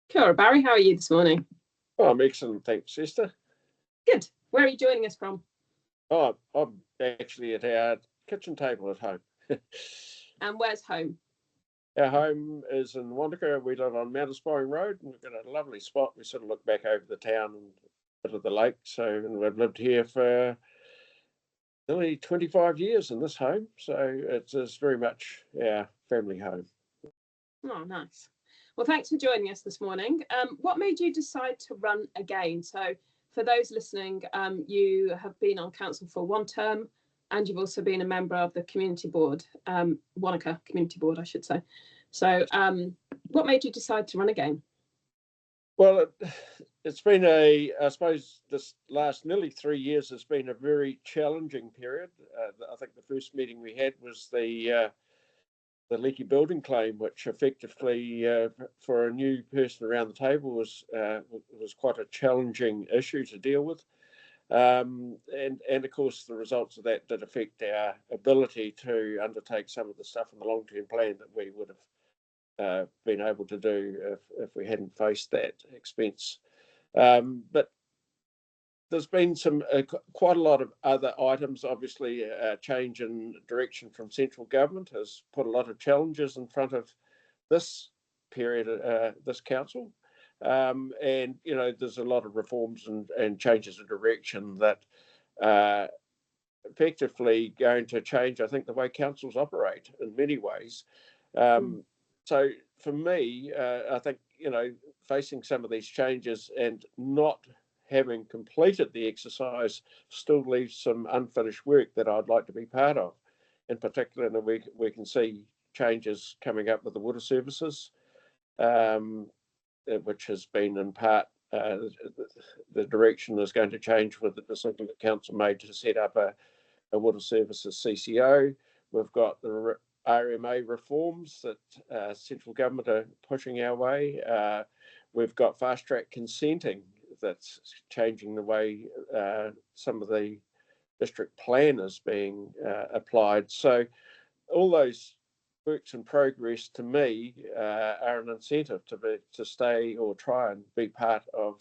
Kia ora, Barry. How are you this morning? Oh, I'm excellent, thanks, Esther. Good. Where are you joining us from? Oh, I'm actually at our kitchen table at home. And where's home? Our home is in Wanaka. We live on Mount Aspiring Road, and we've got a lovely spot. We sort of look back over the town and a bit of the lake. And we've lived here for nearly 25 years in this home. So it's very much our family home. Oh, nice. Well, thanks for joining us this morning. What made you decide to run again? So for those listening, you have been on council for one term and you've also been a member of the community board, Wanaka Community Board, I should say. So what made you decide to run again? Well, it's been I suppose this last nearly 3 years has been a very challenging period. I think the first meeting we had was the leaky building claim, which effectively for a new person around the table was quite a challenging issue to deal with. And of course, the results of that did affect our ability to undertake some of the stuff in the long-term plan that we would have been able to do if we hadn't faced that expense. But there's been quite a lot of other items. Obviously, a change in direction from central government has put a lot of challenges in front of this period, this council. And there's a lot of reforms and changes of direction that are effectively going to change, I think, the way councils operate in many ways. So for me, I think, facing some of these changes and not having completed the exercise still leaves some unfinished work that I'd like to be part of. In particular, we can see changes coming up with the water services, which has been in part the direction is going to change with the decision that council made to set up a water services CCO. We've got the RMA reforms that central government are pushing our way. We've got fast track consenting that's changing the way some of the district plan is being applied. So all those works in progress to me are an incentive to stay or try and be part of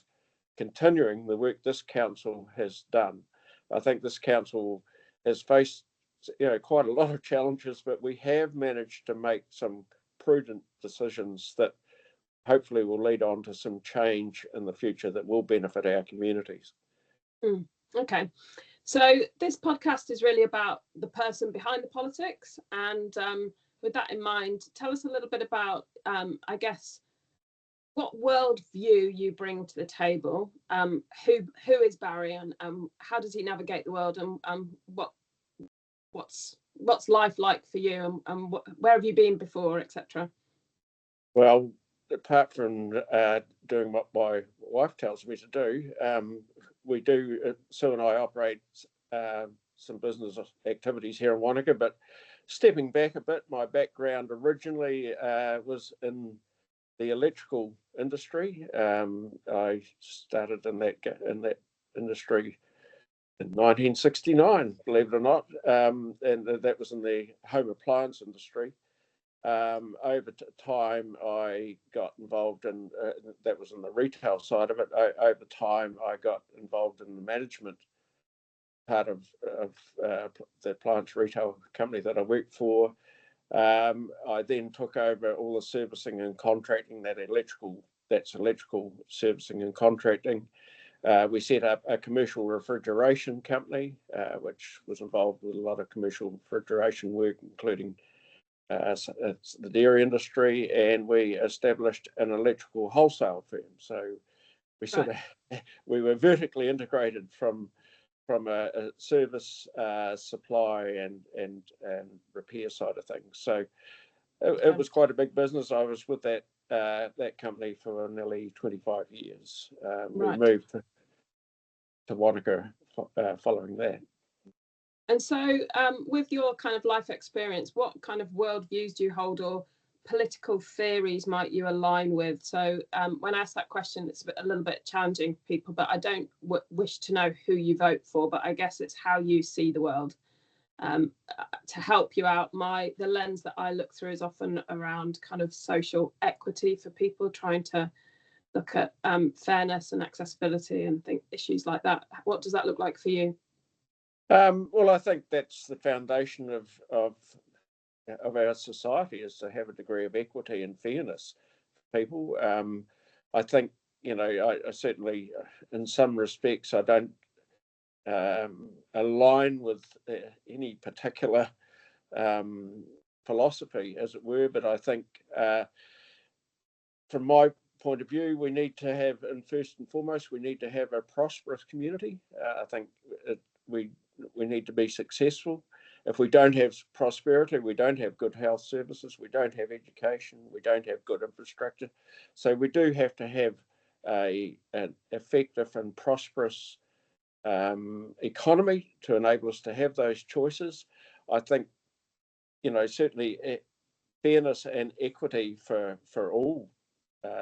continuing the work this council has done. I think this council has faced quite a lot of challenges, but we have managed to make some prudent decisions that hopefully will lead on to some change in the future that will benefit our communities. Okay. So this podcast is really about the person behind the politics. And with that in mind, tell us a little bit about, I guess, what worldview you bring to the table. Who is Barry and how does he navigate the world, and what's life like for you, and where have you been before, etc. Well, apart from doing what my wife tells me to do, we do, Sue and I operate some business activities here in Wanaka, but stepping back a bit, my background originally was in the electrical industry. I started in that industry in 1969, believe it or not, and that was in the home appliance industry. Over time, I got involved in that was in the retail side of it. Over time, I got involved in the management part of the appliance retail company that I worked for. I then took over all the servicing and contracting, that's electrical servicing and contracting. We set up a commercial refrigeration company, which was involved with a lot of commercial refrigeration work, including the dairy industry, and we established an electrical wholesale firm. So we were vertically integrated from a service, supply and repair side of things. So it was quite a big business. I was with that company for nearly 25 years. We moved to Wanaka following that. And so with your kind of life experience, what kind of worldviews do you hold, or political theories might you align with? So when I ask that question, it's a little bit challenging for people, but I don't wish to know who you vote for, but I guess it's how you see the world. To help you out, the lens that I look through is often around kind of social equity for people, trying to look at fairness and accessibility and think issues like that. What does that look like for you? Well, I think that's the foundation of our society, is to have a degree of equity and fairness for people. I think, I certainly, in some respects, I don't align with any particular philosophy, as it were, but I think from my point of view, we need to have, and first and foremost, we need to have a prosperous community. I think we need to be successful. If we don't have prosperity, we don't have good health services, we don't have education, we don't have good infrastructure. So we do have to have an effective and prosperous economy to enable us to have those choices. I think, certainly fairness and equity for all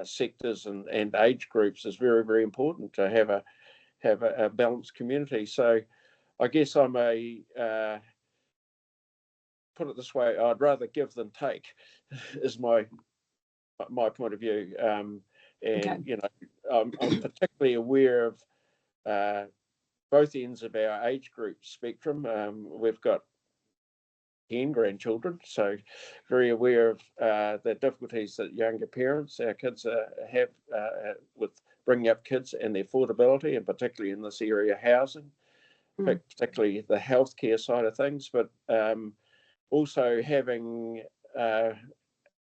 sectors and age groups is very, very important to have a balanced community. So I guess I'm put it this way, I'd rather give than take, is my point of view. Okay. I'm particularly aware of both ends of our age group spectrum. We've got 10 grandchildren, so very aware of the difficulties that younger parents, our kids, have with bringing up kids and the affordability, and particularly in this area, housing, particularly the healthcare side of things, but also having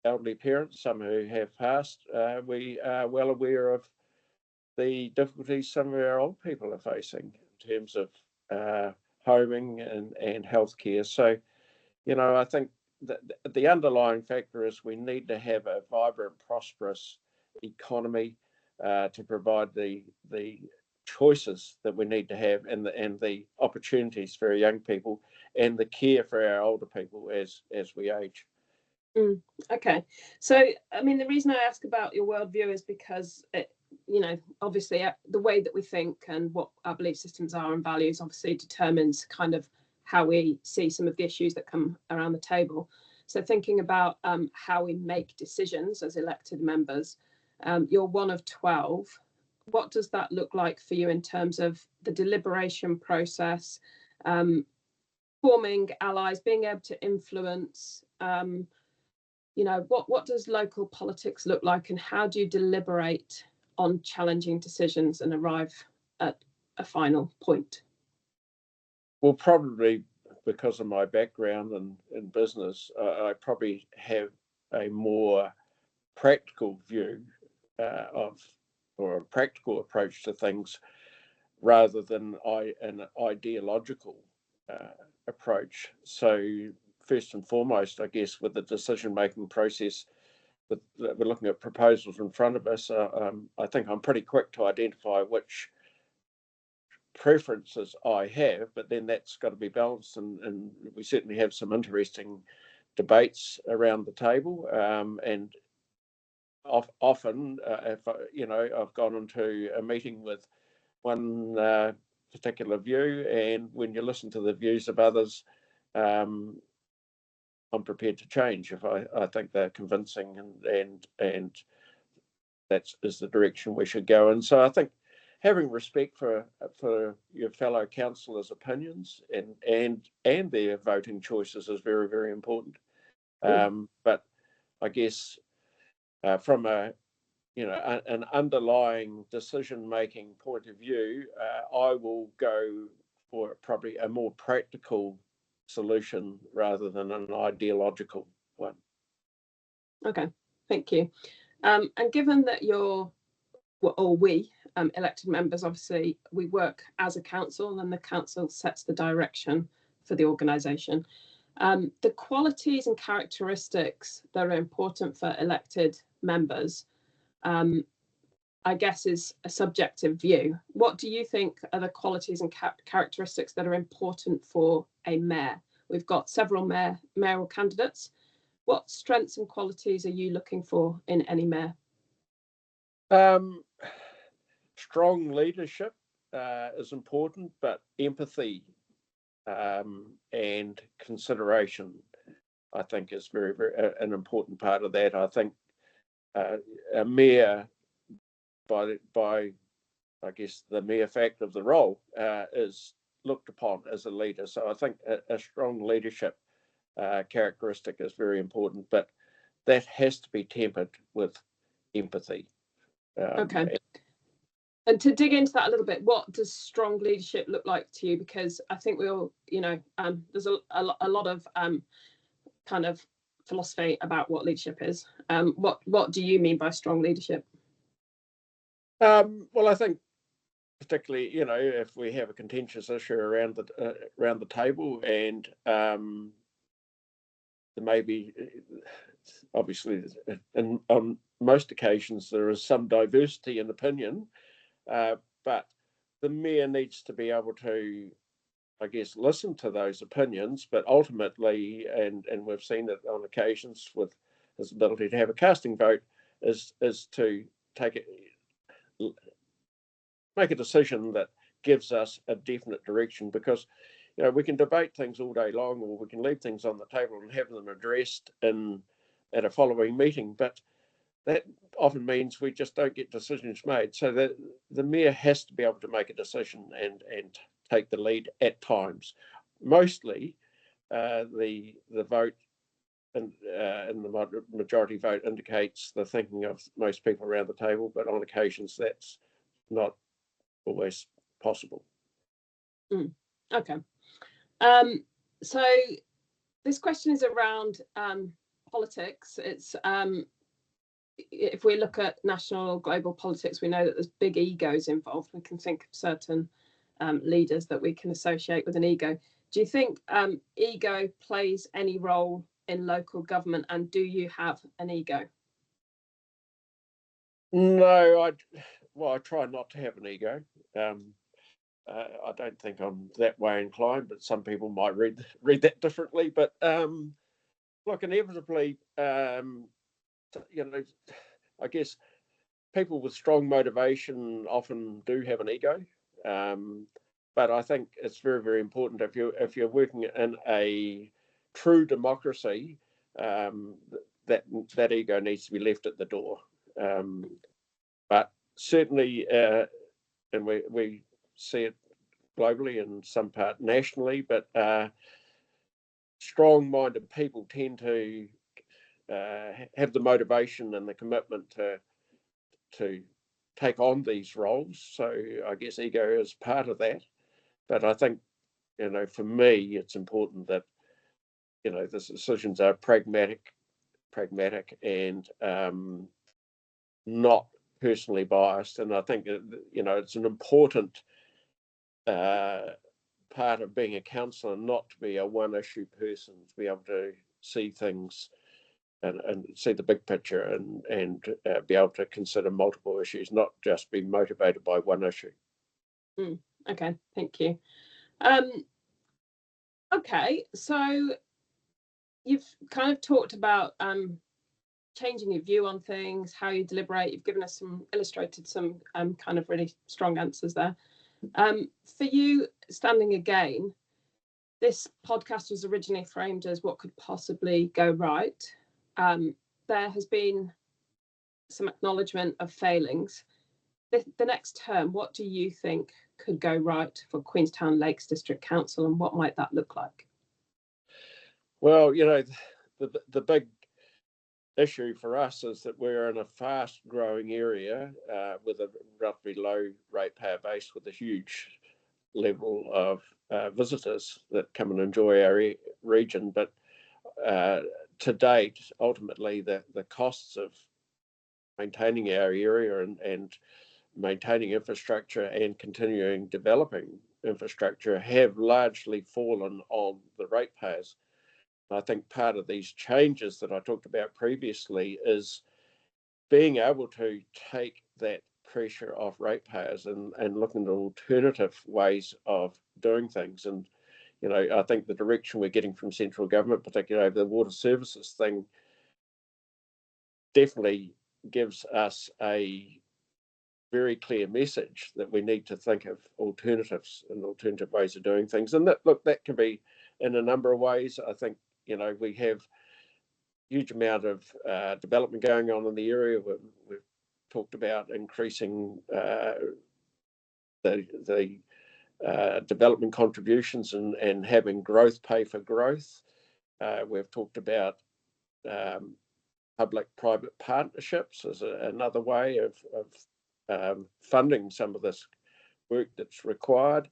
elderly parents, some who have passed. We are well aware of the difficulties some of our old people are facing in terms of homing and healthcare. So, I think that the underlying factor is we need to have a vibrant, prosperous economy to provide the choices that we need to have, and the opportunities for our young people, and the care for our older people as we age. Okay, so I mean, the reason I ask about your worldview is because obviously the way that we think and what our belief systems are and values obviously determines kind of how we see some of the issues that come around the table. So thinking about how we make decisions as elected members, you're one of 12. What does that look like for you in terms of the deliberation process, forming allies, being able to influence? What does local politics look like, and how do you deliberate on challenging decisions and arrive at a final point? Well, probably because of my background in business, I probably have a more practical view or a practical approach to things, rather than an ideological approach. So first and foremost, I guess, with the decision-making process, we're looking at proposals in front of us. I think I'm pretty quick to identify which preferences I have, but then that's got to be balanced, and we certainly have some interesting debates around the table. And often, if I've gone into a meeting with one particular view, and when you listen to the views of others, I'm prepared to change if I think they're convincing, and that is the direction we should go. And so I think having respect for your fellow councillors' opinions and their voting choices is very, very important. But I guess from an underlying decision-making point of view, I will go for probably a more practical solution rather than an ideological one. Okay, thank you. And given that we elected members, obviously we work as a council, and the council sets the direction for the organisation. The qualities and characteristics that are important for elected members, I guess, is a subjective view. What do you think are the qualities and characteristics that are important for a mayor? We've got several mayoral candidates. What strengths and qualities are you looking for in any mayor? Strong leadership is important, but empathy and consideration, I think, is very, very an important part of that. I think a mayor by I guess the mere fact of the role is looked upon as a leader. So I think a strong leadership characteristic is very important, but that has to be tempered with empathy. Okay. And to dig into that a little bit, what does strong leadership look like to you? Because I think we all, there's a lot of kind of philosophy about what leadership is. What do you mean by strong leadership? Well, I think particularly, if we have a contentious issue around the table, and there may be, obviously, on most occasions there is some diversity in opinion, but the mayor needs to be able to, I guess, listen to those opinions, but ultimately, and we've seen it on occasions with his ability to have a casting vote, is to make a decision that gives us a definite direction, because we can debate things all day long, or we can leave things on the table and have them addressed at a following meeting, but that often means we just don't get decisions made. So the mayor has to be able to make a decision and take the lead at times. Mostly, the vote and the majority vote indicates the thinking of most people around the table, but on occasions that's not always possible. Okay. So this question is around politics. It's if we look at national or global politics, we know that there's big egos involved. We can think of certain leaders that we can associate with an ego. Do you think ego plays any role in local government, and do you have an ego? No, I try not to have an ego. I don't think I'm that way inclined, but some people might read that differently. But look, inevitably, I guess people with strong motivation often do have an ego. But I think it's very, very important if you're working in a true democracy, that ego needs to be left at the door. But certainly, and we see it globally and some part nationally, but strong-minded people tend to have the motivation and the commitment to take on these roles. So I guess ego is part of that. But I think, for me, it's important that, the decisions are pragmatic and not personally biased. And I think, it's an important part of being a councillor not to be a one-issue person, to be able to see things and see the big picture and be able to consider multiple issues, not just be motivated by one issue. Okay, thank you. Okay, so you've kind of talked about changing your view on things, how you deliberate. You've given us illustrated some kind of really strong answers there. For you, standing again, this podcast was originally framed as what could possibly go right. There has been some acknowledgement of failings. The next term, what do you think could go right for Queenstown Lakes District Council, and what might that look like? Well, the big issue for us is that we're in a fast growing area with a relatively low ratepayer base, with a huge level of visitors that come and enjoy our region. But to date, ultimately, the costs of maintaining our area and maintaining infrastructure and continuing developing infrastructure have largely fallen on the ratepayers. I think part of these changes that I talked about previously is being able to take that pressure off ratepayers and looking at alternative ways of doing things. And, I think the direction we're getting from central government, particularly over the water services thing, definitely gives us a very clear message that we need to think of alternatives and alternative ways of doing things. And that can be in a number of ways. I think, we have huge amount of development going on in the area. We've talked about increasing the development contributions and having growth pay for growth. We've talked about public-private partnerships as another way of funding some of this work that's required.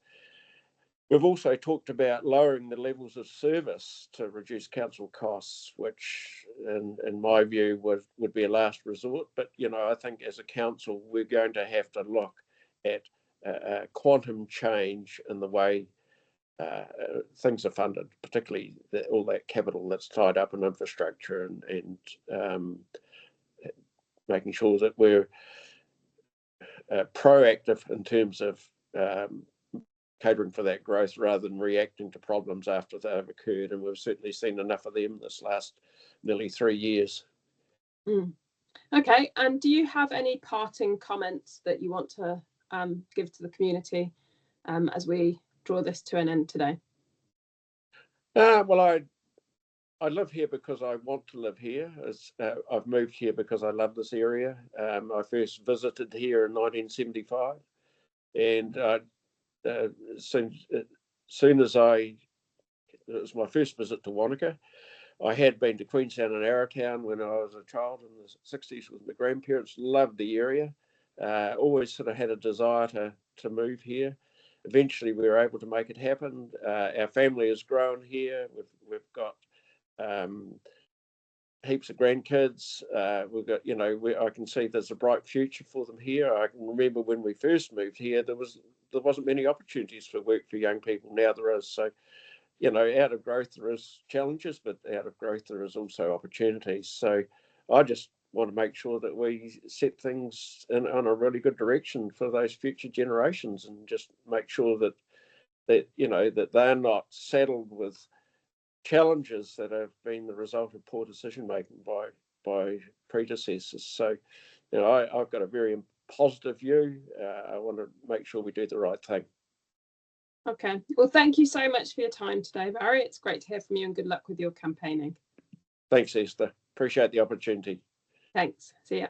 We've also talked about lowering the levels of service to reduce council costs, which in my view would be a last resort. But, I think as a council, we're going to have to look at quantum change in the way things are funded, particularly all that capital that's tied up in infrastructure and making sure that we're proactive in terms of catering for that growth rather than reacting to problems after they've occurred. And we've certainly seen enough of them this last nearly 3 years. Okay, and do you have any parting comments that you want to give to the community as we draw this to an end today? Well, I live here because I want to live here. I've moved here because I love this area. I first visited here in 1975, and as soon as it was my first visit to Wanaka. I had been to Queenstown and Arrowtown when I was a child in the 60s with my grandparents. Loved the area. Always sort of had a desire to move here. Eventually, we were able to make it happen. Our family has grown here. We've got heaps of grandkids. We've got, I can see there's a bright future for them here. I can remember when we first moved here, there wasn't many opportunities for work for young people. Now there is. So, out of growth there is challenges, but out of growth there is also opportunities. So I just want to make sure that we set things on a really good direction for those future generations, and just make sure that that they're not saddled with challenges that have been the result of poor decision making by predecessors. So, I've got a very positive view. I want to make sure we do the right thing. Okay. Well, thank you so much for your time today, Barry. It's great to hear from you, and good luck with your campaigning. Thanks, Esther. Appreciate the opportunity. Thanks. See ya.